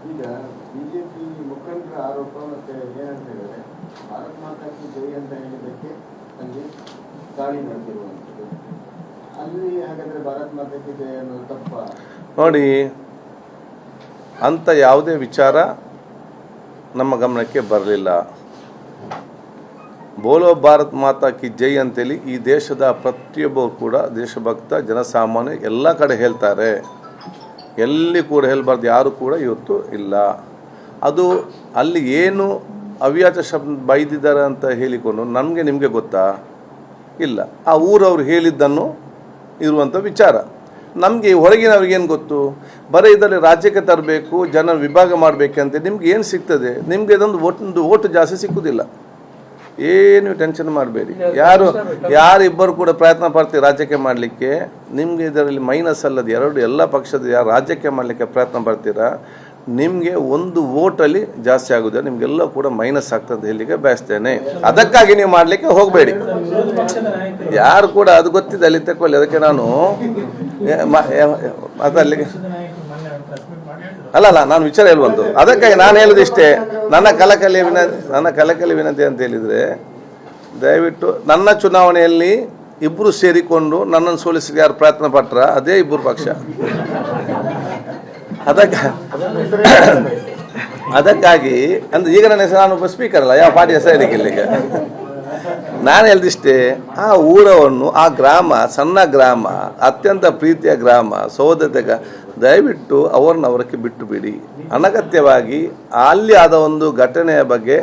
ಈಗ ಬಿಜೆಪಿ ಮುಖಂಡರ ಆರೋಪ ಮತ್ತೆ ಏನಂತ ಹೇಳಿದ್ರೆ ಭಾರತ್ ಮಾತಾ ಕಿ ಜೈ ಅಂತ ಹೇಳಿದ್ದಕ್ಕೆ ಅಲ್ಲಿ ದಾಳಿ ನಡೆದಿರುವಂಥದ್ದು. ಅಲ್ಲಿ ಹಾಗಾದ್ರೆ ಭಾರತ್ ಮಾತಾ ಕಿ ಜೈ ಅನ್ನೋದು ತಪ್ಪ? ನೋಡಿ, ಅಂತ ಯಾವುದೇ ವಿಚಾರ ನಮ್ಮ ಗಮನಕ್ಕೆ ಬರಲಿಲ್ಲ. ಬೋಲೋ ಭಾರತ್ ಮಾತಾ ಕಿ ಜೈ ಅಂತೇಳಿ ಈ ದೇಶದ ಪ್ರತಿಯೊಬ್ಬರು ಕೂಡ ದೇಶಭಕ್ತ ಜನಸಾಮಾನ್ಯ ಎಲ್ಲ ಕಡೆ ಹೇಳ್ತಾರೆ. ಎಲ್ಲಿ ಕೂಡ ಹೇಳಬಾರ್ದು, ಯಾರು ಕೂಡ ಇವತ್ತು ಇಲ್ಲ. ಅದು ಅಲ್ಲಿ ಏನು ಅವ್ಯಾಚ ಶಬ್ದ ಬೈದಿದ್ದಾರೆ ಅಂತ ಹೇಳಿಕೊಂಡು ನಮಗೆ ನಿಮಗೆ ಗೊತ್ತಾ? ಇಲ್ಲ. ಆ ಊರವ್ರು ಹೇಳಿದ್ದನ್ನು ಇರುವಂಥ ವಿಚಾರ ನಮಗೆ ಹೊರಗಿನವ್ರಿಗೇನು ಗೊತ್ತು? ಬರೀ ಇದರಲ್ಲಿ ರಾಜ್ಯಕ್ಕೆ ತರಬೇಕು, ಜನ ವಿಭಾಗ ಮಾಡಬೇಕಂತ ನಿಮ್ಗೆ ಏನು ಸಿಗ್ತದೆ? ನಿಮಗೆ ಒಂದು ಓಟು ಜಾಸ್ತಿ ಸಿಕ್ಕುವುದಿಲ್ಲ. ಏನು ಟೆನ್ಷನ್ ಮಾಡಬೇಡಿ. ಯಾರಿಬ್ಬರು ಕೂಡ ಪ್ರಯತ್ನ ಪಡ್ತೀವಿ ರಾಜ್ಯಕ್ಕೆ ಮಾಡಲಿಕ್ಕೆ. ನಿಮಗೆ ಇದರಲ್ಲಿ ಮೈನಸ್ ಅಲ್ಲದು ಎಲ್ಲ ಪಕ್ಷದ ಯಾರು ರಾಜ್ಯಕ್ಕೆ ಮಾಡಲಿಕ್ಕೆ ಪ್ರಯತ್ನ ಪಡ್ತೀರಾ, ನಿಮಗೆ ಒಂದು ಓಟಲ್ಲಿ ಜಾಸ್ತಿ ಆಗೋದು, ನಿಮಗೆಲ್ಲ ಕೂಡ ಮೈನಸ್ ಆಗ್ತದೆ ಹೇಳಲಿಕ್ಕೆ ಬಯಸ್ತೇನೆ. ಅದಕ್ಕಾಗಿ ನೀವು ಮಾಡಲಿಕ್ಕೆ ಹೋಗಬೇಡಿ. ಯಾರು ಕೂಡ ಅದು ಗೊತ್ತಿದೆ, ಅಲ್ಲಿ ತಗೊಳ್ಳಿ. ಅದಕ್ಕೆ ನಾನು ಅದಲ್ಲಿಗೆ ಅಲ್ಲ ನಾನು ವಿಚಾರ ಹೇಳುವಂತು. ಅದಕ್ಕಾಗಿ ನಾನು ಹೇಳೋದಿಷ್ಟೇ, ನನ್ನ ಕಲಕಲಿ ವಿನಂತಿ ಅಂತ ಹೇಳಿದರೆ, ದಯವಿಟ್ಟು ನನ್ನ ಚುನಾವಣೆಯಲ್ಲಿ ಇಬ್ಬರು ಸೇರಿಕೊಂಡು ನನ್ನನ್ನು ಸೋಲಿಸಿಗೆ ಯಾರು ಪ್ರಯತ್ನ ಪಟ್ರ ಅದೇ ಇಬ್ಬರು ಪಕ್ಷ. ಅದಕ್ಕಾಗಿ ಅಂದ್ರೆ ಈಗ ನನ್ನ ಹೆಸರು, ನಾನೊಬ್ಬ ಸ್ಪೀಕರ್ ಅಲ್ಲ, ಯಾವ ಪಾರ್ಟಿ ಹೆಸರು ಇಲ್ಲಿಗೆ. ನಾನು ಹೇಳ್ದಿಷ್ಟೇ, ಆ ಊರವನ್ನು, ಆ ಗ್ರಾಮ, ಸಣ್ಣ ಗ್ರಾಮ, ಅತ್ಯಂತ ಪ್ರೀತಿಯ ಗ್ರಾಮ, ಸಹೋದರತೆ, ದಯವಿಟ್ಟು ಅವರಕ್ಕೆ ಬಿಟ್ಟು ಬಿಡಿ. ಅನಗತ್ಯವಾಗಿ ಅಲ್ಲಿ ಆದ ಒಂದು ಘಟನೆಯ ಬಗ್ಗೆ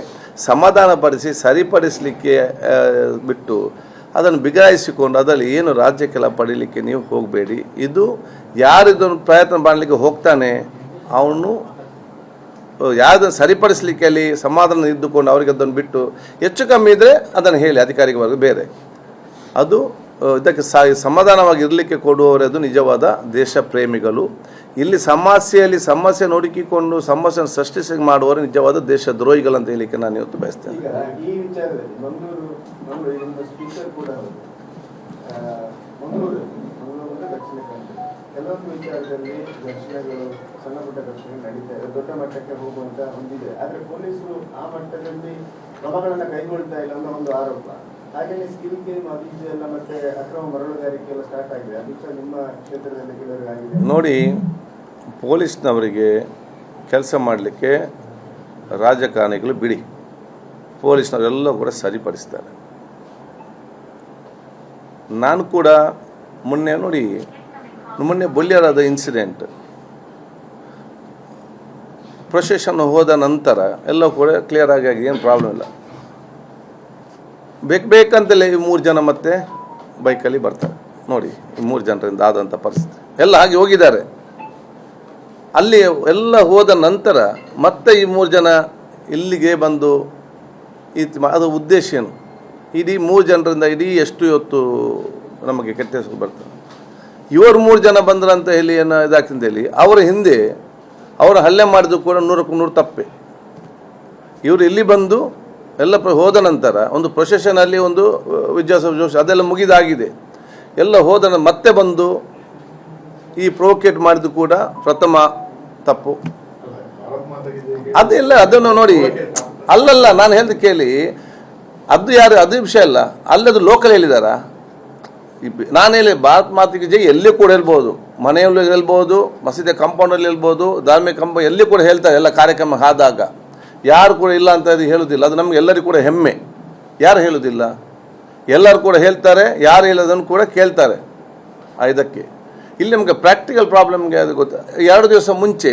ಸಮಾಧಾನಪಡಿಸಿ ಸರಿಪಡಿಸಲಿಕ್ಕೆ ಬಿಟ್ಟು ಅದನ್ನು ಬಿಗಾಯಿಸಿಕೊಂಡು ಅದರಲ್ಲಿ ಏನು ರಾಜ್ಯಕ್ಕೆಲ್ಲ ಪಡೀಲಿಕ್ಕೆ ನೀವು ಹೋಗಬೇಡಿ. ಇದು ಯಾರು ಇದನ್ನು ಪ್ರಯತ್ನ ಮಾಡಲಿಕ್ಕೆ ಹೋಗ್ತಾನೆ ಅವನು ಯಾವುದನ್ನು ಸರಿಪಡಿಸಲಿಕ್ಕೆ ಅಲ್ಲಿ ಸಮಾಧಾನ ಇದ್ದುಕೊಂಡು ಅವರಿಗೆ ಅದನ್ನು ಬಿಟ್ಟು ಹೆಚ್ಚು ಕಮ್ಮಿ ಇದ್ದರೆ ಅದನ್ನು ಹೇಳಿ ಅಧಿಕಾರಿಗಳಿಗೆ ಬೇರೆ. ಅದು ಇದಕ್ಕೆ ಸಮಾಧಾನವಾಗಿ ಇರಲಿಕ್ಕೆ ಕೊಡುವವರೇ ಅದು ನಿಜವಾದ ದೇಶ ಪ್ರೇಮಿಗಳು. ಇಲ್ಲಿ ಸಮಸ್ಯೆ ನೋಡಿಕೊಂಡು ಸಮಸ್ಯೆಯನ್ನು ಸೃಷ್ಟಿಸಿ ಮಾಡುವವರು ನಿಜವಾದ ದೇಶ ದ್ರೋಹಿಗಳಂತ ಹೇಳಲಿಕ್ಕೆ ನಾನು ಇವತ್ತು ಬಯಸ್ತೇನೆ. ಈ ವಿಚಾರದಲ್ಲಿ ಮಂಗಳೂರು ಸ್ಪೀಕರ್ ಕೂಡ ಮಂಗಳೂರು ದಕ್ಷಿಣ ಕನ್ನಡ ಕೆಲವೊಂದು ವಿಚಾರದಲ್ಲಿ ಘರ್ಷಣೆಗಳು, ಸಣ್ಣ ಪುಟ್ಟ ಘರ್ಷಣೆ ನಡೀತಾ ಇದೆ, ದೊಡ್ಡ ಮಟ್ಟಕ್ಕೆ ಹೋಗುವಂತ ಹೊಂದಿದೆ. ಆದ್ರೆ ಪೊಲೀಸರು ಆ ಮಟ್ಟದಲ್ಲಿ ಕ್ರಮಗಳನ್ನ ಕೈಗೊಳ್ತಾ ಇಲ್ಲ ಅನ್ನೋ ಒಂದು ಆರೋಪ. ಹಾಗೆಯೇ ಸ್ಕಿಲ್ ಗೇಮ್ ಅಭಿವೃದ್ಧಿ ಎಲ್ಲ ಮತ್ತೆ ಅಕ್ರಮ ಮರಳುಗಾರಿಕೆ ಎಲ್ಲ ಸ್ಟಾರ್ಟ್ ಆಗಿದೆ. ಅದು ಸಹ ನಿಮ್ಮ ಕ್ಷೇತ್ರದಲ್ಲಿ ಕೆಲವರಿಗೆ ನೋಡಿ, ಪೊಲೀಸ್ನವರಿಗೆ ಕೆಲಸ ಮಾಡಲಿಕ್ಕೆ ರಾಜಕಾರಣಿಗಳು ಬಿಡಿ, ಪೊಲೀಸ್ನವರೆಲ್ಲ ಕೂಡ ಸರಿಪಡಿಸ್ತಾರೆ. ನಾನು ಕೂಡ ಮೊನ್ನೆ ಬೊಲ್ಯಾರದ ಇನ್ಸಿಡೆಂಟ್ ಪ್ರೊಸೆಷನ್ ಹೋದ ನಂತರ ಎಲ್ಲ ಕೂಡ ಕ್ಲಿಯರ್ ಆಗಿ ಏನು ಪ್ರಾಬ್ಲಮ್ ಇಲ್ಲ. ಬೇಕಂತಲೇ ಈ 3 ಜನ ಮತ್ತೆ ಬೈಕಲ್ಲಿ ಬರ್ತಾರೆ. ನೋಡಿ, ಈ 3 ಜನರಿಂದ ಆದಂಥ ಪರಿಸ್ಥಿತಿ ಎಲ್ಲ ಹಾಗೆ ಹೋಗಿದ್ದಾರೆ. ಅಲ್ಲಿ ಎಲ್ಲ ಹೋದ ನಂತರ ಮತ್ತೆ ಈ 3 ಜನ ಇಲ್ಲಿಗೆ ಬಂದು ಅದು ಉದ್ದೇಶ ಏನು? ಇಡೀ 3 ಜನರಿಂದ ಇಡೀ ಎಷ್ಟು ಇವತ್ತು ನಮಗೆ ಕೆಟ್ಟ ಹೆಸರು ಬರ್ತದೆ. ಇವರು 3 ಜನ ಬಂದ್ರಂತ ಹೇಳಿ ಏನು ಇದಾಗ್ತಂತ ಹೇಳಿ ಅವರ ಹಿಂದೆ ಅವರು ಹಲ್ಲೆ ಮಾಡಿದ್ದು ಕೂಡ 100ಕ್ಕೆ 100 ತಪ್ಪೆ. ಇವರು ಇಲ್ಲಿ ಬಂದು ಎಲ್ಲ ಹೋದ ನಂತರ ಒಂದು ಪ್ರೊಸೆಷನಲ್ಲಿ ಒಂದು ವಿದ್ಯಾಸ ಜೋಶ್ ಅದೆಲ್ಲ ಮುಗಿದಾಗಿದೆ. ಎಲ್ಲ ಹೋದ ಮತ್ತೆ ಬಂದು ಈ ಪ್ರೊವೋಕೇಟ್ ಮಾಡಿದ್ದು ಕೂಡ ಪ್ರಥಮ ತಪ್ಪು. ಅದೆಲ್ಲ ಅದನ್ನು ನೋಡಿ, ಅಲ್ಲಲ್ಲ ನಾನು ಹೇಳ್ದು ಕೇಳಿ, ಅದು ವಿಷಯ ಅಲ್ಲ. ಅಲ್ಲದು ಲೋಕಲ್ ಹೇಳಿದಾರ. ನಾನು ಹೇಳಿ ಭಾರತ್ ಮಾತಿಗೆ ಜೈ ಎಲ್ಲಿ ಕೂಡ ಹೇಳ್ಬೋದು, ಮನೆಯಲ್ಲಿ ಹೇಳ್ಬೋದು, ಮಸೀದಿ ಕಾಂಪೌಂಡಲ್ಲಿ ಹೇಳ್ಬೋದು, ಧಾರ್ಮಿಕ ಎಲ್ಲಿ ಕೂಡ ಹೇಳ್ತಾರೆ. ಎಲ್ಲ ಕಾರ್ಯಕ್ರಮ ಆದಾಗ ಯಾರು ಕೂಡ ಇಲ್ಲ ಅಂತ ಹೇಳುವುದಿಲ್ಲ. ಅದು ನಮ್ಗೆ ಎಲ್ಲರಿಗೂ ಕೂಡ ಹೆಮ್ಮೆ. ಯಾರು ಹೇಳುವುದಿಲ್ಲ? ಎಲ್ಲರೂ ಕೂಡ ಹೇಳ್ತಾರೆ. ಯಾರು ಹೇಳೋದನ್ನು ಕೂಡ ಕೇಳ್ತಾರೆ. ಇದಕ್ಕೆ ಇಲ್ಲಿ ನಮಗೆ ಪ್ರಾಕ್ಟಿಕಲ್ ಪ್ರಾಬ್ಲಮ್ಗೆ ಅದು ಗೊತ್ತು. 2 ದಿವಸ ಮುಂಚೆ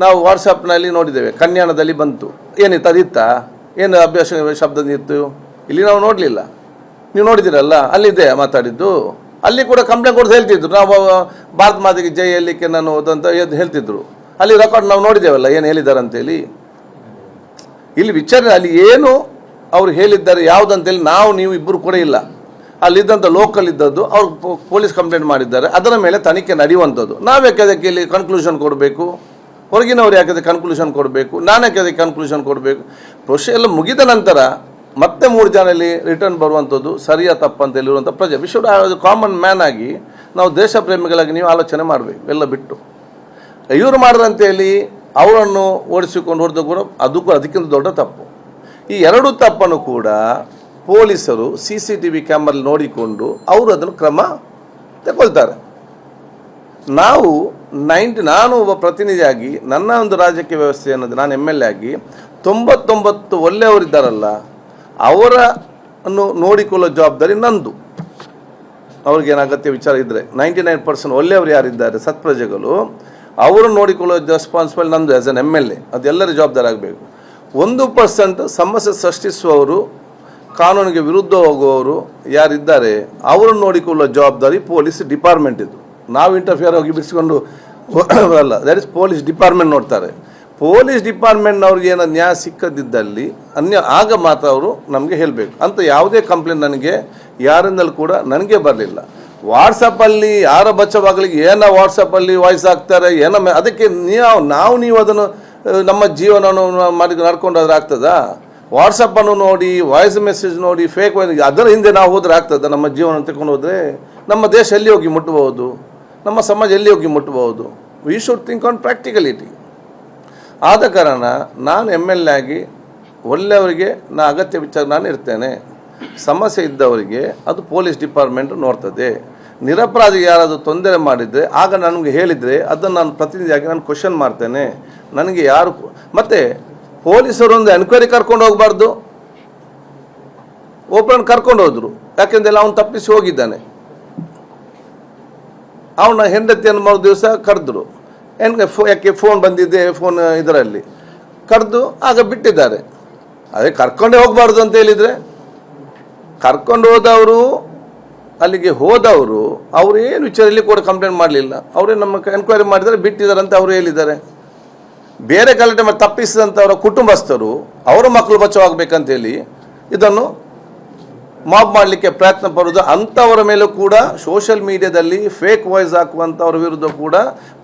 ನಾವು ವಾಟ್ಸಪ್ನಲ್ಲಿ ನೋಡಿದ್ದೇವೆ, ಕನ್ಯಾಣದಲ್ಲಿ ಬಂತು. ಏನಿತ್ತು? ಅದಿತ್ತ? ಏನು ಅಭ್ಯಾಸ ಶಬ್ದ ಇತ್ತು? ಇಲ್ಲಿ ನಾವು ನೋಡಲಿಲ್ಲ. ನೀವು ನೋಡಿದ್ದೀರಲ್ಲ, ಅಲ್ಲಿದೆ ಮಾತಾಡಿದ್ದು. ಅಲ್ಲಿ ಕೂಡ ಕಂಪ್ಲೇಂಟ್ ಕೊಟ್ಟು ಹೇಳ್ತಿದ್ರು, ನಾವು ಭಾರತ್ ಮಾತಿಗೆ ಜೈ ಹೇಳಲಿಕ್ಕೆ ನಾನು ಅಂತ ಹೇಳ್ತಿದ್ರು. ಅಲ್ಲಿ ರೆಕಾರ್ಡ್ ನಾವು ನೋಡಿದ್ದೇವಲ್ಲ ಏನು ಹೇಳಿದ್ದಾರೆ ಅಂತೇಳಿ. ಇಲ್ಲಿ ವಿಚಾರ ಅಲ್ಲಿ ಏನು ಅವ್ರು ಹೇಳಿದ್ದಾರೆ ಯಾವುದಂತೇಳಿ ನೀವು ಇಬ್ಬರು ಕೂಡ ಇಲ್ಲ. ಅಲ್ಲಿದ್ದಂಥ ಲೋಕಲ್ ಇದ್ದದ್ದು ಅವ್ರು ಪೊಲೀಸ್ ಕಂಪ್ಲೇಂಟ್ ಮಾಡಿದ್ದಾರೆ. ಅದರ ಮೇಲೆ ತನಿಖೆ ನಡೆಯುವಂಥದ್ದು. ನಾವ್ಯಾಕೆ ಅದಕ್ಕೆ ಇಲ್ಲಿ ಕನ್ಕ್ಲೂಷನ್ ಕೊಡಬೇಕು? ಹೊರಗಿನವ್ರು ಯಾಕೆ ಕನ್ಕ್ಲೂಷನ್ ಕೊಡಬೇಕು? ನಾನ್ಯಾಕೆ ಅದಕ್ಕೆ ಕನ್ಕ್ಲೂಷನ್ ಕೊಡಬೇಕು? ಪ್ರೊಸೆಸ್ ಎಲ್ಲ ಮುಗಿದ ನಂತರ ಮತ್ತೆ 3 ಜನಲ್ಲಿ ರಿಟರ್ನ್ ಬರುವಂಥದ್ದು ಸರಿಯಾ ತಪ್ಪಂತ ಹೇಳಿರುವಂಥ ಪ್ರಜೆ ವಿ ಶುಡ್ ಕಾಮನ್ ಮ್ಯಾನ್ ಆಗಿ ನಾವು ದೇಶ ಪ್ರೇಮಿಗಳಾಗಿ ನೀವು ಆಲೋಚನೆ ಮಾಡಬೇಕು. ಎಲ್ಲ ಬಿಟ್ಟು ಇವರು ಮಾಡ್ರಂತೇಳಿ ಅವರನ್ನು ಓಡಿಸಿಕೊಂಡು ಹೊಡೆದು ಕೂಡ ಅದು ಕೂಡ ಅದಕ್ಕಿಂತ ದೊಡ್ಡ ತಪ್ಪು. ಈ ಎರಡು ತಪ್ಪನ್ನು ಕೂಡ ಪೊಲೀಸರು CCTV ಕ್ಯಾಮರಲ್ಲಿ ನೋಡಿಕೊಂಡು ಅವರು ಅದನ್ನು ಕ್ರಮ ತಗೊಳ್ತಾರೆ. ನಾನು ಒಬ್ಬ ಪ್ರತಿನಿಧಿಯಾಗಿ ನನ್ನ ಒಂದು ರಾಜಕೀಯ ವ್ಯವಸ್ಥೆ ಅನ್ನೋದು ನಾನು MLA ಆಗಿ 99 ಒಳ್ಳೆಯವರಿದ್ದಾರಲ್ಲ ಅವರನ್ನು ನೋಡಿಕೊಳ್ಳೋ ಜವಾಬ್ದಾರಿ ನಂದು. ಅವ್ರಿಗೇನು ಅಗತ್ಯ ವಿಚಾರ ಇದ್ದರೆ 99% ಒಳ್ಳೆಯವರು ಯಾರಿದ್ದಾರೆ ಸತ್ಪ್ರಜೆಗಳು ಅವರು ನೋಡಿಕೊಳ್ಳೋ ರೆಸ್ಪಾನ್ಸಿಬಲ್ ನಂದು ಆ್ಯಸ್ ಎನ್ MLA. ಅದೆಲ್ಲರ ಜವಾಬ್ದಾರಿ ಆಗಬೇಕು. 1% ಸಮಸ್ಯೆ ಸೃಷ್ಟಿಸುವವರು ಕಾನೂನಿಗೆ ವಿರುದ್ಧ ಹೋಗುವವರು ಯಾರಿದ್ದಾರೆ ಅವರನ್ನು ನೋಡಿಕೊಳ್ಳೋ ಜವಾಬ್ದಾರಿ ಪೊಲೀಸ್ ಡಿಪಾರ್ಟ್ಮೆಂಟ್ ಇದು. ನಾವು ಇಂಟರ್ಫಿಯರ್ ಹೋಗಿ ಬಿಡಿಸ್ಕೊಂಡು ಅಲ್ಲ, ದಟ್ ಇಸ್ ಪೊಲೀಸ್ ಡಿಪಾರ್ಟ್ಮೆಂಟ್ ನೋಡ್ತಾರೆ. ಪೊಲೀಸ್ ಡಿಪಾರ್ಟ್ಮೆಂಟ್ನವ್ರಿಗೆ ಏನೋ ನ್ಯಾಯ ಸಿಕ್ಕದಿದ್ದಲ್ಲಿ ಆಗ ಮಾತ್ರ ಅವರು ನಮಗೆ ಹೇಳಬೇಕು. ಅಂತ ಯಾವುದೇ ಕಂಪ್ಲೇಂಟ್ ನನಗೆ ಯಾರಿಂದಲೂ ಕೂಡ ನನಗೆ ಬರಲಿಲ್ಲ. ವಾಟ್ಸಪ್ಪಲ್ಲಿ ಯಾರ ಬಚ್ಚವಾಗಲಿಗೆ ಏನೋ ವಾಟ್ಸಪ್ಪಲ್ಲಿ ವಾಯ್ಸ್ ಹಾಕ್ತಾರೆ ಏನೋ ಅದಕ್ಕೆ ನೀವು ಅದನ್ನು ನಮ್ಮ ಜೀವನವನ್ನು ಮಾಡಿ ನಡ್ಕೊಂಡಾದ್ರೆ ಆಗ್ತದಾ? ವಾಟ್ಸಪ್ಪನ್ನು ನೋಡಿ ವಾಯ್ಸ್ ಮೆಸೇಜ್ ನೋಡಿ ಫೇಕ್ ಅದರ ಹಿಂದೆ ನಾವು ಹೋದ್ರೆ ಆಗ್ತದೆ? ನಮ್ಮ ಜೀವನ ತಗೊಂಡು ಹೋದರೆ ನಮ್ಮ ದೇಶ ಎಲ್ಲಿ ಹೋಗಿ ಮುಟ್ಟಬಹುದು, ನಮ್ಮ ಸಮಾಜ ಎಲ್ಲಿ ಹೋಗಿ ಮುಟ್ಟಬಹುದು? We should think on practicality. ಆದ ಕಾರಣ ನಾನು MLA ಆಗಿ ಒಳ್ಳೆಯವರಿಗೆ ಅಗತ್ಯ ವಿಚಾರ ನಾನು ಇರ್ತೇನೆ. ಸಮಸ್ಯೆ ಇದ್ದವರಿಗೆ ಅದು ಪೊಲೀಸ್ ಡಿಪಾರ್ಟ್ಮೆಂಟ್ ನೋಡ್ತದೆ. ನಿರಪರಾಧಿಗೆ ಯಾರಾದರೂ ತೊಂದರೆ ಮಾಡಿದರೆ ಆಗ ನನಗೆ ಹೇಳಿದರೆ ಅದನ್ನು ನಾನು ಪ್ರತಿನಿಧಿಯಾಗಿ ನಾನು ಕ್ವಶನ್ ಮಾಡ್ತೇನೆ. ನನಗೆ ಯಾರು ಮತ್ತು ಪೊಲೀಸರು ಒಂದು ಎನ್ಕ್ವೈರಿ ಕರ್ಕೊಂಡು ಹೋಗಬಾರ್ದು. ಒಬ್ಬರನ್ನು ಕರ್ಕೊಂಡು ಹೋದರು, ಯಾಕೆಂದರೆ ಅವನು ತಪ್ಪಿಸಿ ಹೋಗಿದ್ದಾನೆ. ಅವನ ಹೆಂಡತಿಯನ್ನು 3 ದಿವಸ ಕರೆದ್ರು. ಯಾಕೆ ಫೋನ್ ಬಂದಿದೆ, ಫೋನ್ ಇದರಲ್ಲಿ ಕರೆದು ಆಗ ಬಿಟ್ಟಿದ್ದಾರೆ. ಅದೇ ಕರ್ಕೊಂಡೇ ಹೋಗಬಾರ್ದು ಅಂತ ಹೇಳಿದರೆ, ಕರ್ಕೊಂಡು ಹೋದವರು ಅಲ್ಲಿಗೆ ಹೋದವರು ಅವರು ಏನು ವಿಚಾರದಲ್ಲಿ ಕೂಡ ಕಂಪ್ಲೇಂಟ್ ಮಾಡಲಿಲ್ಲ. ಅವರೇ ನಮ್ಮ ಎನ್ಕ್ವೈರಿ ಮಾಡಿದ್ದಾರೆ, ಬಿಟ್ಟಿದ್ದಾರೆ ಅಂತ ಅವರು ಹೇಳಿದ್ದಾರೆ. ಬೇರೆ ಗಲಾಟೆ ಮಾಡಿ ತಪ್ಪಿಸಿದಂಥವರ ಕುಟುಂಬಸ್ಥರು ಅವರ ಮಕ್ಕಳು ಬಚಾವಾಗಬೇಕಂತೇಳಿ ಇದನ್ನು ಮಾಬ್ ಮಾಡಲಿಕ್ಕೆ ಪ್ರಯತ್ನ ಪಡೋದು. ಅಂಥವರ ಮೇಲೂ ಕೂಡ ಸೋಷಿಯಲ್ ಮೀಡಿಯಾದಲ್ಲಿ ಫೇಕ್ ವಾಯ್ಸ್ ಹಾಕುವಂಥವ್ರ ವಿರುದ್ಧ ಕೂಡ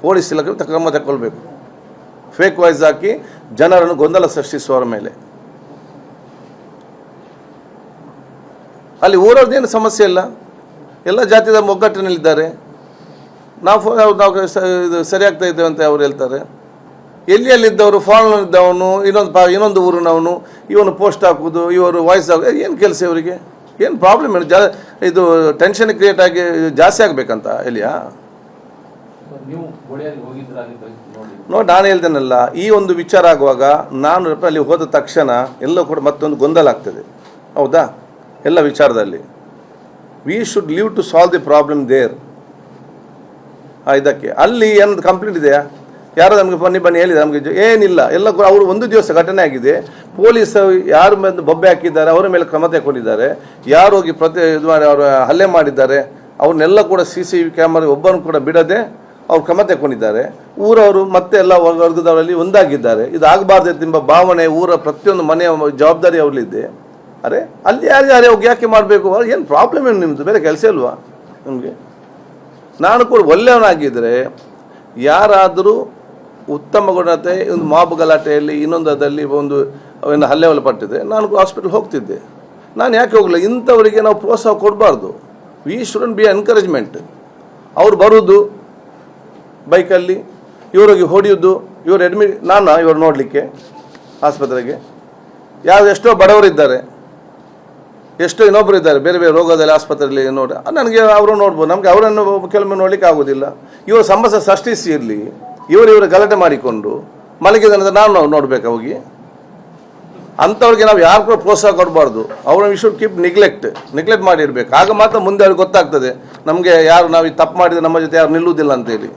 ಪೊಲೀಸ್ ಇಲಾಖೆ ಕ್ರಮ ತಗೊಳ್ಬೇಕು. ಫೇಕ್ ವಾಯ್ಸ್ ಹಾಕಿ ಜನರನ್ನು ಗೊಂದಲ ಸೃಷ್ಟಿಸುವವರ ಮೇಲೆ. ಅಲ್ಲಿ ಊರವ್ರದ್ದೇನು ಸಮಸ್ಯೆ ಇಲ್ಲ, ಎಲ್ಲ ಜಾತಿಯ ಒಗ್ಗಟ್ಟಿನಲ್ಲಿದ್ದಾರೆ. ನಾವು ಇದು ಸರಿಯಾಗ್ತಾ ಇದ್ದೇವೆ ಅಂತ ಅವ್ರು ಹೇಳ್ತಾರೆ. ಎಲ್ಲಿದ್ದವರು ಫಾರಿನಲ್ಲಿದ್ದವನು ಇನ್ನೊಂದು ಊರಿನವನು ಇವನು ಪೋಸ್ಟ್ ಹಾಕುವುದು, ಇವರು ವಾಯ್ಸ್ ಹಾಕೋದು, ಏನು ಕೆಲಸ ಇವರಿಗೆ? ಏನು ಪ್ರಾಬ್ಲಮ್ ಏನು? ಇದು ಟೆನ್ಷನ್ ಕ್ರಿಯೇಟ್ ಆಗಿ ಜಾಸ್ತಿ ಆಗಬೇಕಂತ ಎಲ್ಲಿಯಾ? ನೋಡಿ, ನಾನು ಹೇಳ್ತೇನಲ್ಲ, ಈ ಒಂದು ವಿಚಾರ ಆಗುವಾಗ ನಾನು ಅಲ್ಲಿ ಹೋದ ತಕ್ಷಣ ಎಲ್ಲ ಕೂಡ ಮತ್ತೊಂದು ಗೊಂದಲ ಆಗ್ತದೆ. ಹೌದಾ? ಎಲ್ಲ ವಿಚಾರದಲ್ಲಿ we should leave to solve the problem there. ಇದಕ್ಕೆ ಅಲ್ಲಿ ಏನದು ಕಂಪ್ಲೇಂಟ್ ಇದೆಯಾ? ಯಾರೋ ನಮಗೆ ಬನ್ನಿ ಹೇಳಿದೆ, ನಮಗೆ ಏನಿಲ್ಲ. ಎಲ್ಲ ಅವರು ಒಂದು ದಿವಸ ಘಟನೆ ಆಗಿದೆ. ಪೊಲೀಸ್ ಯಾರು ಬಂದು ಬೊಬ್ಬೆ ಹಾಕಿದ್ದಾರೆ ಅವರ ಮೇಲೆ ಕ್ರಮ ತಗೊಂಡಿದ್ದಾರೆ. ಯಾರು ಹೋಗಿ ಇದು ಮಾಡಿ ಅವರು ಹಲ್ಲೆ ಮಾಡಿದ್ದಾರೆ ಅವ್ರನ್ನೆಲ್ಲ ಕೂಡ CCTV ಕ್ಯಾಮರಾ ಒಬ್ಬರನ್ನು ಕೂಡ ಬಿಡದೆ ಅವ್ರು ಕ್ರಮ ತಗೊಂಡಿದ್ದಾರೆ. ಊರವರು ಮತ್ತೆ ಎಲ್ಲ ವರ್ಗದವರಲ್ಲಿ ಒಂದಾಗಿದ್ದಾರೆ. ಇದು ಆಗಬಾರ್ದು ಎಂಬ ಭಾವನೆ ಊರ ಪ್ರತಿಯೊಂದು ಮನೆಯ ಜವಾಬ್ದಾರಿ ಅವರಲ್ಲಿದೆ. ಅರೆ ಅಲ್ಲಿ ಯಾರೇ ಹೋಗಿ ಯಾಕೆ ಮಾಡಬೇಕು? ಏನು ಪ್ರಾಬ್ಲಮ್ ಏನು ನಿಮ್ಮದು? ಬೇರೆ ಕೆಲಸ ಇಲ್ವಾ ನಿಮಗೆ? ನಾನು ಕೂಡ ಒಳ್ಳೆಯವನಾಗಿದ್ದರೆ ಯಾರಾದರೂ ಉತ್ತಮ ಗುಣತೆ ಒಂದು ಮಾಬ್ ಗಲಾಟೆಯಲ್ಲಿ ಇನ್ನೊಂದರಲ್ಲಿ ಒಂದು ಹಲ್ಲೆ ಒಳಪಟ್ಟಿದೆ, ನಾನು ಹಾಸ್ಪಿಟಲ್ ಹೋಗ್ತಿದ್ದೆ. ನಾನು ಯಾಕೆ ಹೋಗಲಿಲ್ಲ? ಇಂಥವರಿಗೆ ನಾವು ಪ್ರೋತ್ಸಾಹ ಕೊಡಬಾರ್ದು. V shouldn't be encouragement. ಅವ್ರು ಬರೋದು ಬೈಕಲ್ಲಿ, ಇವರಿಗೆ ಹೊಡೆಯೋದು, ಇವರು ಇವರು ನೋಡಲಿಕ್ಕೆ ಆಸ್ಪತ್ರೆಗೆ ಎಷ್ಟೋ ಬಡವರಿದ್ದಾರೆ, ಎಷ್ಟೋ ಇನ್ನೊಬ್ಬರು ಇದ್ದಾರೆ ಬೇರೆ ಬೇರೆ ರೋಗದಲ್ಲಿ ಆಸ್ಪತ್ರೆಯಲ್ಲಿ ನೋಡಿ. ನನಗೆ ಅವರು ನೋಡ್ಬೋದು, ನಮಗೆ ಅವರನ್ನು ಕೆಲವೊಮ್ಮೆ ನೋಡಲಿಕ್ಕೆ ಆಗೋದಿಲ್ಲ. ಇವರು ಸಮಸ್ಯೆ ಸೃಷ್ಟಿಸಿ ಇರಲಿ, ಇವರ ಗಲಾಟೆ ಮಾಡಿಕೊಂಡು ಮಲಗಿದ ನಾವು ನೋಡ್ಬೇಕಾ ಹೋಗಿ? ಅಂಥವ್ರಿಗೆ ನಾವು ಯಾರು ಕೂಡ ಪ್ರೋತ್ಸಾಹ ಕೊಡಬಾರ್ದು. ಅವ್ರನ್ನ ವಿ ಶುಡ್ ಕೀಪ್ ನೆಗ್ಲೆಕ್ಟ್ ಮಾಡಿರ್ಬೇಕು. ಆಗ ಮಾತ್ರ ಮುಂದೆ ಅವ್ರಿಗೆ ಗೊತ್ತಾಗ್ತದೆ ನಮಗೆ ಯಾರು ನಾವು ಈ ತಪ್ಪು ಮಾಡಿದರೆ ನಮ್ಮ ಜೊತೆ ಯಾರು ನಿಲ್ಲುವುದಿಲ್ಲ ಅಂತೇಳಿ.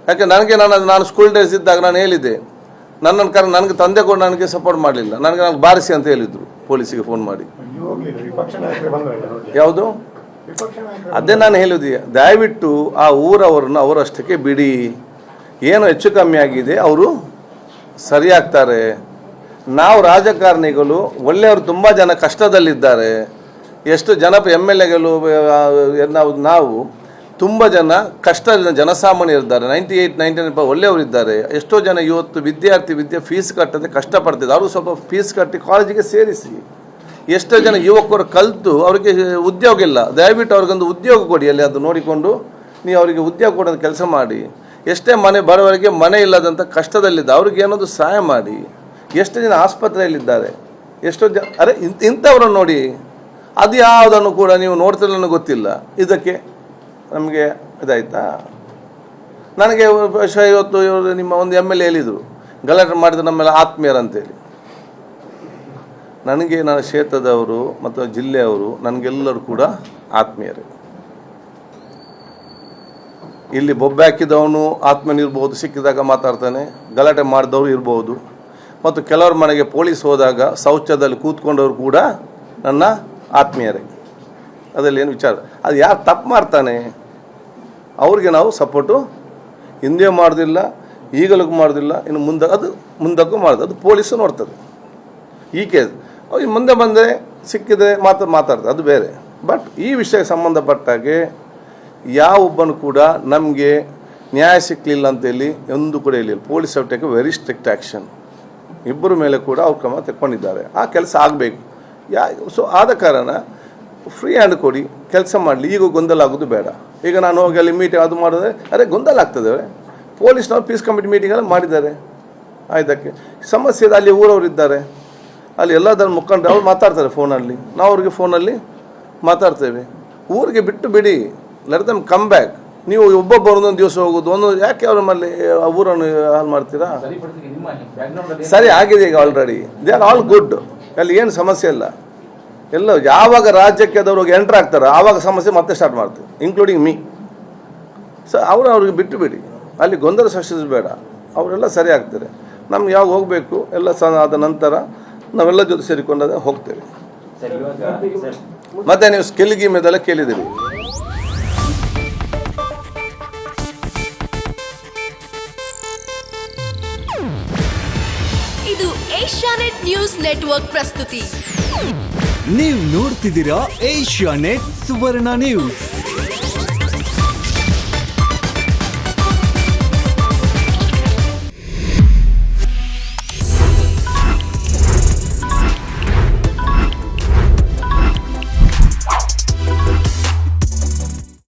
ಯಾಕೆ ನಾನು ಸ್ಕೂಲ್ ಡೇಸ್ ಇದ್ದಾಗ ನಾನು ಹೇಳಿದ್ದೆ, ನನಗೆ ತಂದೆ ಕೂಡ ನನಗೆ ಸಪೋರ್ಟ್ ಮಾಡಲಿಲ್ಲ. ನನಗೆ ಬಾರಿಸಿ ಅಂತ ಹೇಳಿದರು ಪೊಲೀಸಿಗೆ ಫೋನ್ ಮಾಡಿ. ಯಾವುದು? ಅದೇ ನಾನು ಹೇಳುದು, ದಯವಿಟ್ಟು ಆ ಊರವರನ್ನು ಅವರಷ್ಟಕ್ಕೆ ಬಿಡಿ. ಏನು ಹೆಚ್ಚು ಕಮ್ಮಿ ಆಗಿದೆ ಅವರು ಸರಿಯಾಗ್ತಾರೆ. ನಾವು ರಾಜಕಾರಣಿಗಳು ಒಳ್ಳೆಯವರು ತುಂಬ ಜನ ಕಷ್ಟದಲ್ಲಿದ್ದಾರೆ. ಎಷ್ಟು MLAಗಳು ನಾವು ತುಂಬ ಜನ ಕಷ್ಟದ ಜನಸಾಮಾನ್ಯರಿದ್ದಾರೆ. 98-99% ಒಳ್ಳೆಯವರಿದ್ದಾರೆ. ಎಷ್ಟೋ ಜನ ಇವತ್ತು ವಿದ್ಯೆ ಫೀಸ್ ಕಟ್ಟದೆ ಕಷ್ಟಪಡ್ತಿದ್ದಾರೆ. ಅವರು ಸ್ವಲ್ಪ ಫೀಸ್ ಕಟ್ಟಿ ಕಾಲೇಜಿಗೆ ಸೇರಿಸಿ. ಎಷ್ಟೋ ಜನ ಯುವಕರು ಕಲಿತು ಅವರಿಗೆ ಉದ್ಯೋಗ ಇಲ್ಲ. ದಯವಿಟ್ಟು ಅವ್ರಿಗೊಂದು ಉದ್ಯೋಗ ಕೊಡಿ. ಅಲ್ಲಿ ಅದು ನೋಡಿಕೊಂಡು ನೀವು ಅವರಿಗೆ ಉದ್ಯೋಗ ಕೊಡೋದು ಕೆಲಸ ಮಾಡಿ. ಎಷ್ಟೇ ಮನೆ ಬರೋವರೆಗೆ ಮನೆ ಇಲ್ಲದಂಥ ಕಷ್ಟದಲ್ಲಿದ್ದ ಅವ್ರಿಗೆ ಏನಾದರೂ ಸಹಾಯ ಮಾಡಿ. ಎಷ್ಟು ಜನ ಆಸ್ಪತ್ರೆಯಲ್ಲಿದ್ದಾರೆ, ಎಷ್ಟೋ ಜನ ಅರೆ ಇಂಥವ್ರನ್ನ ನೋಡಿ. ಅದು ಯಾವುದನ್ನು ಕೂಡ ನೀವು ನೋಡ್ತಿಲ್ಲ ನನಗೆ ಗೊತ್ತಿಲ್ಲ. ಇದಕ್ಕೆ ನಮಗೆ ಇದಾಯ್ತಾ? ನನಗೆ ಇವತ್ತು ಇವರು ನಿಮ್ಮ ಒಂದು MLA ಹೇಳಿದರು, ಗಲಾಟೆ ಮಾಡಿದ್ರು ನಮ್ಮೆಲ್ಲ ಆತ್ಮೀಯರಂತೇಳಿ. ನನಗೆ ನನ್ನ ಕ್ಷೇತ್ರದವರು ಮತ್ತು ಜಿಲ್ಲೆಯವರು ನನಗೆಲ್ಲರೂ ಕೂಡ ಆತ್ಮೀಯರೇ. ಇಲ್ಲಿ ಬೊಬ್ಬೆ ಹಾಕಿದವನು ಆತ್ಮನಿರ್ಬೋದು, ಸಿಕ್ಕಿದಾಗ ಮಾತಾಡ್ತಾನೆ, ಗಲಾಟೆ ಮಾಡಿದವರು ಇರ್ಬೋದು. ಮತ್ತು ಕೆಲವ್ರ ಮನೆಗೆ ಪೊಲೀಸ್ ಹೋದಾಗ ಶೌಚದಲ್ಲಿ ಕೂತ್ಕೊಂಡವರು ಕೂಡ ನನ್ನ ಆತ್ಮೀಯರೇ. ಅದರಲ್ಲಿ ಏನು ವಿಚಾರ, ಅದು ಯಾರು ತಪ್ಪು ಮಾಡ್ತಾನೆ ಅವ್ರಿಗೆ ನಾವು ಸಪೋರ್ಟು ಹಿಂದೆ ಮಾಡೋದಿಲ್ಲ, ಈಗಲೂ ಮಾಡೋದಿಲ್ಲ, ಇನ್ನು ಮುಂದಕ್ಕೂ ಮಾಡೋದು. ಅದು ಪೊಲೀಸು ನೋಡ್ತದೆ. ಈ ಕೇಸ್ ಮುಂದೆ ಬಂದರೆ ಸಿಕ್ಕಿದ್ರೆ ಮಾತಾಡ್ತಾರೆ, ಅದು ಬೇರೆ. ಬಟ್ ಈ ವಿಷಯಕ್ಕೆ ಸಂಬಂಧಪಟ್ಟಾಗೆ ಯಾವೊಬ್ಬನು ಕೂಡ ನಮಗೆ ನ್ಯಾಯ ಸಿಕ್ಕಲಿಲ್ಲ ಅಂತೇಳಿ ಎಂದು ಕೂಡ ಹೇಳಿಲ್ಲ. Police have take very strict action. ಇಬ್ಬರ ಮೇಲೆ ಕೂಡ ಅವ್ರು ಕ್ರಮ ತಗೊಂಡಿದ್ದಾರೆ. ಆ ಕೆಲಸ ಆಗಬೇಕು. ಸೊ ಆದ ಕಾರಣ ಫ್ರೀ ಹ್ಯಾಂಡ್ ಕೊಡಿ, ಕೆಲಸ ಮಾಡಲಿ. ಈಗ ಗೊಂದಲ ಆಗೋದು ಬೇಡ. ಈಗ ನಾನು ಹೋಗಿ ಅಲ್ಲಿ ಮೀಟಿಂಗ್ ಅದು ಮಾಡಿದ್ರೆ ಅರೆ ಗೊಂದಲ ಆಗ್ತದೆ. ಪೊಲೀಸ್ನವ್ರು ಪೀಸ್ ಕಮಿಟಿ ಮೀಟಿಂಗೆಲ್ಲ ಮಾಡಿದ್ದಾರೆ. ಆಯ್ತಕ್ಕೆ ಸಮಸ್ಯೆ ಇದೆ. ಅಲ್ಲಿ ಊರವ್ರು ಇದ್ದಾರೆ, ಅಲ್ಲಿ ಎಲ್ಲದರ ಮುಖಂಡರು ಅವ್ರು ಮಾತಾಡ್ತಾರೆ ಫೋನಲ್ಲಿ, ನಾವು ಅವ್ರಿಗೆ ಫೋನಲ್ಲಿ ಮಾತಾಡ್ತೇವೆ. ಊರಿಗೆ ಬಿಟ್ಟು ಬಿಡಿ, ಲೆಟ್ ದಮ್ ಕಮ್ ಬ್ಯಾಕ್. ನೀವು ಒಬ್ಬೊಬ್ಬರು ಒಂದೊಂದು ದಿವಸ ಹೋಗೋದು, ಒಂದೊಂದು ಯಾಕೆ ಅವ್ರ ಮೇಲೆ ಊರನ್ನು ಹಾಳು ಮಾಡ್ತೀರಾ? ಸರಿ ಆಗಿದೆ ಈಗ already. They are all good. ಅಲ್ಲಿ ಏನು ಸಮಸ್ಯೆ ಇಲ್ಲ. ಎಲ್ಲ ಯಾವಾಗ ರಾಜ್ಯಕ್ಕೆ ಅದವ್ರಿಗೆ ಎಂಟ್ರ್ ಆಗ್ತಾರೆ ಆವಾಗ ಸಮಸ್ಯೆ ಮತ್ತೆ ಸ್ಟಾರ್ಟ್ ಮಾಡ್ತೀವಿ, ಇನ್ಕ್ಲೂಡಿಂಗ್ ಮೀ. ಸೊ ಅವ್ರಿಗೆ ಬಿಟ್ಟು ಬಿಡಿ, ಅಲ್ಲಿ ಗೊಂದಲ ಸೃಷ್ಟಿಸಬೇಡ. ಅವರೆಲ್ಲ ಸರಿ ಆಗ್ತಾರೆ. ನಮ್ಗೆ ಯಾವಾಗ ಹೋಗಬೇಕು ಎಲ್ಲ ಆದ ನಂತರ ನಾವೆಲ್ಲ ಜೊತೆ ಸೇರಿಕೊಂಡಾಗ ಹೋಗ್ತೇವೆ. ಮತ್ತೆ ನೀವು ಸ್ಕಿಲ್ ಗೇಮ್ ಇದೆಲ್ಲ ಕೇಳಿದಿರಿ. ಇದು ಏಷ್ಯಾನೆಟ್ ನ್ಯೂಸ್ ನೆಟ್ವರ್ಕ್ ಪ್ರಸ್ತುತಿ. ನೀವು ನೋಡ್ತಿದ್ದೀರಾ ಏಷ್ಯಾನೆಟ್ ಸುವರ್ಣ ನ್ಯೂಸ್.